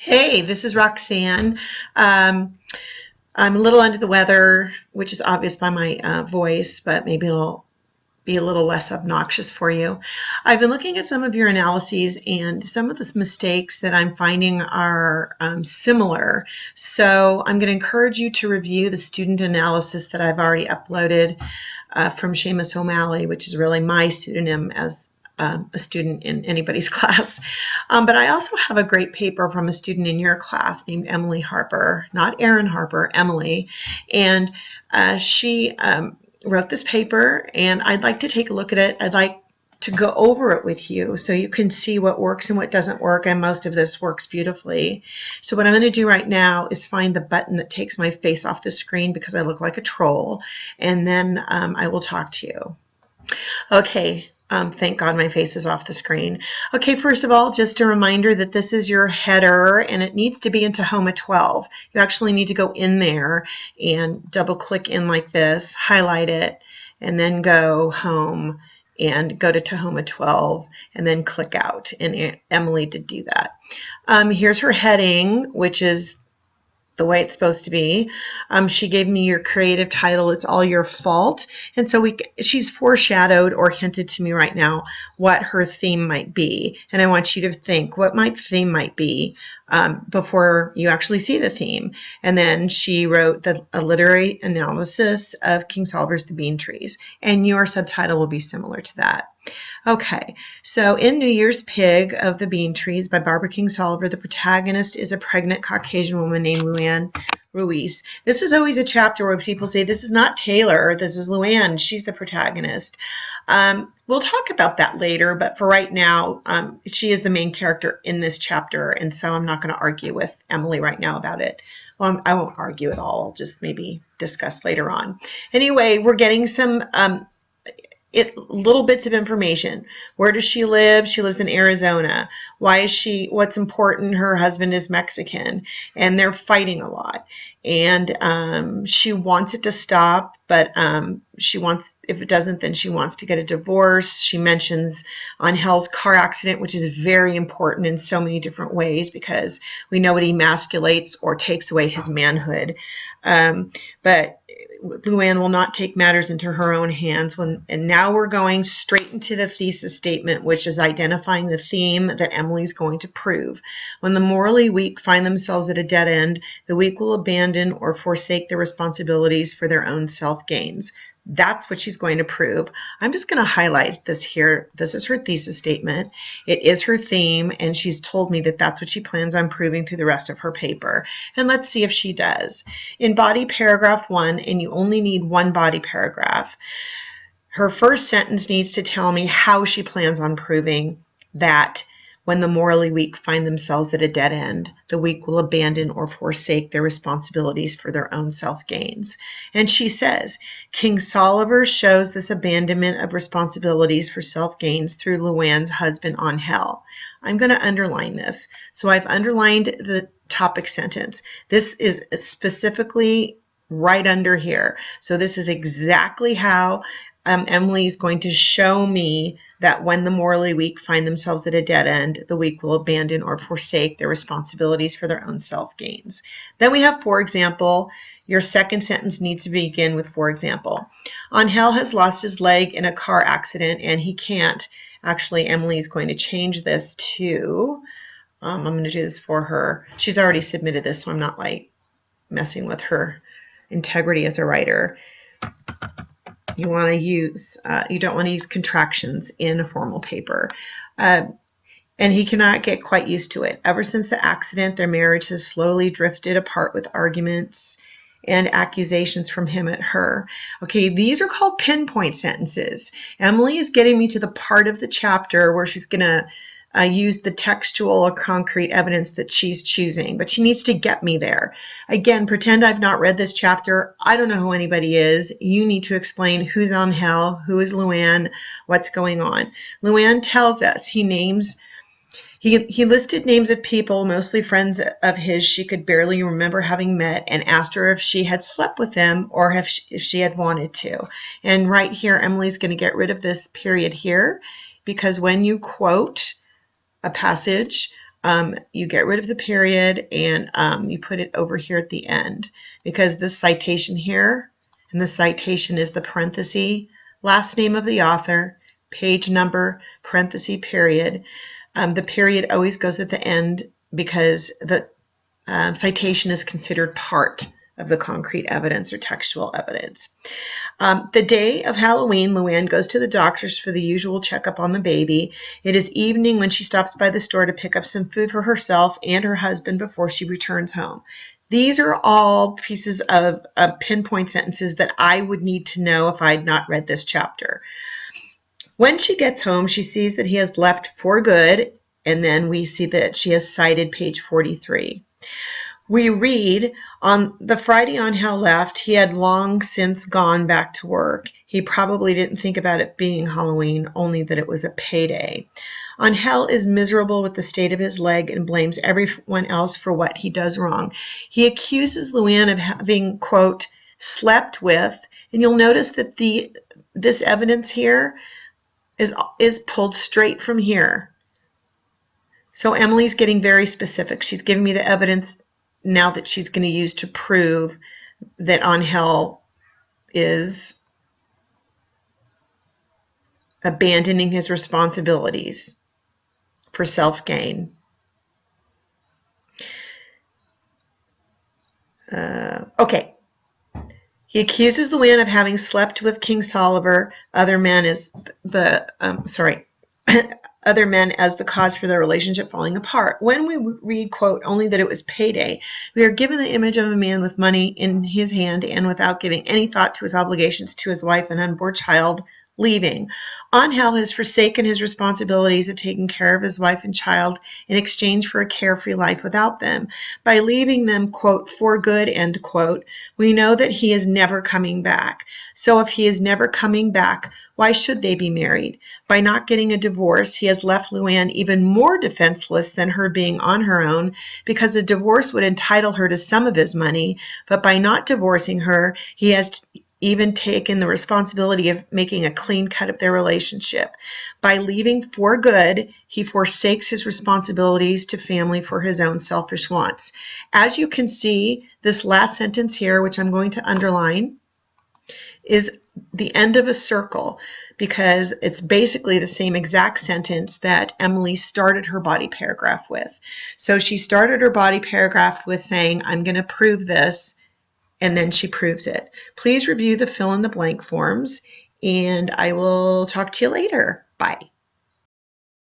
Hey, this is Roxanne. Um, I'm a little under the weather, which is obvious by my voice, but maybe it'll be a little less obnoxious for you. I've been looking at some of your analyses, and some of the mistakes that I'm finding are similar. So I'm going to encourage you to review the student analysis that I've already uploaded from Seamus O'Malley, which is really my pseudonym as a student in anybody's class. But I also have a great paper from a student in your class named Emily Harper, not Erin Harper, Emily. And she wrote this paper, and I'd like to take a look at it. I'd like to go over it with you so you can see what works and what doesn't work, and most of this works beautifully. So what I'm going to do right now is find the button that takes my face off the screen because I look like a troll, and then I will talk to you. Okay. Thank God my face is off the screen. Okay, first of all, just a reminder that this is your header and it needs to be in Tahoma 12. You actually need to go in there and double click in like this, highlight it, and then go home and go to Tahoma 12 and then click out. And Emily did do that. Here's her heading, which is the way it's supposed to be. She gave me your creative title, It's All Your Fault. And so she's foreshadowed or hinted to me right now what her theme might be. And I want you to think what my theme might be before you actually see the theme. And then she wrote a literary analysis of Kingsolver's The Bean Trees. And your subtitle will be similar to that. Okay, so in New Year's Pig of the Bean Trees by Barbara Kingsolver, the protagonist is a pregnant Caucasian woman named Luann Ruiz. This is always a chapter where people say, this is not Taylor, this is Luann, she's the protagonist. We'll talk about that later, but for right now, she is the main character in this chapter, and so I'm not going to argue with Emily right now about it. Well, I won't argue at all, I'll just maybe discuss later on. Anyway, we're getting some little bits of information. Where does she live? She lives in Arizona. What's important? Her husband is Mexican and they're fighting a lot. And she wants it to stop, but if it doesn't, then she wants to get a divorce. She mentions Angel's car accident, which is very important in so many different ways because we know it emasculates or takes away his manhood. But Luann will not take matters into her own hands. And now we're going straight into the thesis statement, which is identifying the theme that Emily's going to prove. When the morally weak find themselves at a dead end, the weak will abandon or forsake their responsibilities for their own self-gains. That's what she's going to prove. I'm just going to highlight this here. This is her thesis statement. It is her theme, and she's told me that that's what she plans on proving through the rest of her paper. And let's see if she does. In body paragraph 1, and you only need one body paragraph, her first sentence needs to tell me how she plans on proving that when the morally weak find themselves at a dead end, the weak will abandon or forsake their responsibilities for their own self-gains. And she says, Kingsolver shows this abandonment of responsibilities for self-gains through Luann's husband Angel. I'm going to underline this. So I've underlined the topic sentence. This is specifically right under here. So this is exactly how Emily is going to show me that when the morally weak find themselves at a dead end, the weak will abandon or forsake their responsibilities for their own self-gains. Then we have, for example, your second sentence needs to begin with, for example. Angel has lost his leg in a car accident and he can't. Actually, Emily is going to change this to, I'm going to do this for her. She's already submitted this, so I'm not like messing with her integrity as a writer. You want to use, you don't want to use contractions in a formal paper. And he cannot get quite used to it. Ever since the accident, their marriage has slowly drifted apart with arguments and accusations from him at her. Okay, these are called pinpoint sentences. Emily is getting me to the part of the chapter where she's going to use the textual or concrete evidence that she's choosing, but she needs to get me there. Again, pretend I've not read this chapter. I don't know who anybody is. You need to explain who's Angel, who is Luann, what's going on. Luann tells us he listed names of people, mostly friends of his she could barely remember having met, and asked her if she had slept with them or if she had wanted to. And right here, Emily's going to get rid of this period here, because when you quote a passage, you get rid of the period and you put it over here at the end, because this citation here, and the citation is the parenthesis, last name of the author, page number, parenthesis, period. The period always goes at the end because the citation is considered part of the concrete evidence or textual evidence. The day of Halloween, Luann goes to the doctor's for the usual checkup on the baby. It is evening when she stops by the store to pick up some food for herself and her husband before she returns home. These are all pieces of pinpoint sentences that I would need to know if I had not read this chapter. When she gets home, she sees that he has left for good, and then we see that she has cited page 43. We read, on the Friday Angel left, he had long since gone back to work. He probably didn't think about it being Halloween, only that it was a payday. Angel is miserable with the state of his leg and blames everyone else for what he does wrong. He accuses Luann of having, quote, slept with, and you'll notice that this evidence here is pulled straight from here. So Emily's getting very specific. She's giving me the evidence now that she's going to use to prove that Angel is abandoning his responsibilities for self-gain. Okay. He accuses Luann of having slept with King Soliver, other men as other men as the cause for their relationship falling apart. When we read, quote, only that it was payday, we are given the image of a man with money in his hand and without giving any thought to his obligations to his wife and unborn child, leaving. Angel has forsaken his responsibilities of taking care of his wife and child in exchange for a carefree life without them. By leaving them, quote, for good, end quote, we know that he is never coming back. So if he is never coming back, why should they be married? By not getting a divorce, he has left Luann even more defenseless than her being on her own, because a divorce would entitle her to some of his money, but by not divorcing her, he has even taken the responsibility of making a clean cut of their relationship. By leaving for good, he forsakes his responsibilities to family for his own selfish wants. As you can see, this last sentence here, which I'm going to underline, is the end of a circle, because it's basically the same exact sentence that Emily started her body paragraph with. So she started her body paragraph with saying, I'm going to prove this, and then she proves it. Please review the fill in the blank forms, and I will talk to you later. Bye.